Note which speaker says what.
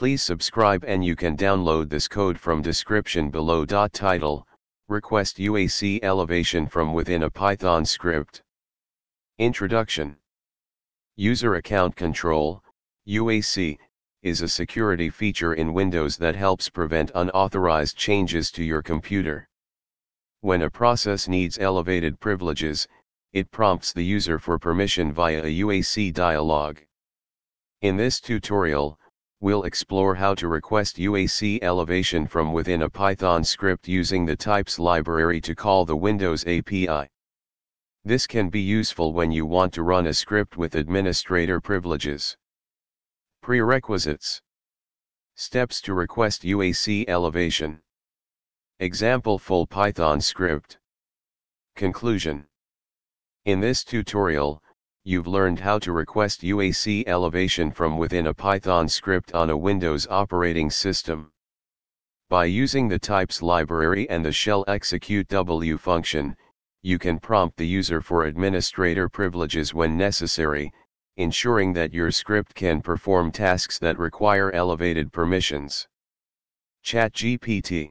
Speaker 1: Please subscribe and you can download this code from description below. Title: Request UAC elevation from within a Python script. Introduction. User Account Control, UAC, is a security feature in Windows that helps prevent unauthorized changes to your computer. When a process needs elevated privileges, it prompts the user for permission via a UAC dialog. In this tutorial, we'll explore how to request UAC elevation from within a Python script using the types library to call the Windows API. This can be useful when you want to run a script with administrator privileges. Prerequisites. Steps to request UAC elevation. Example: full Python script. Conclusion. In this tutorial, you've learned how to request UAC elevation from within a Python script on a Windows operating system. By using the types library and the shell execute W function, you can prompt the user for administrator privileges when necessary, ensuring that your script can perform tasks that require elevated permissions. ChatGPT.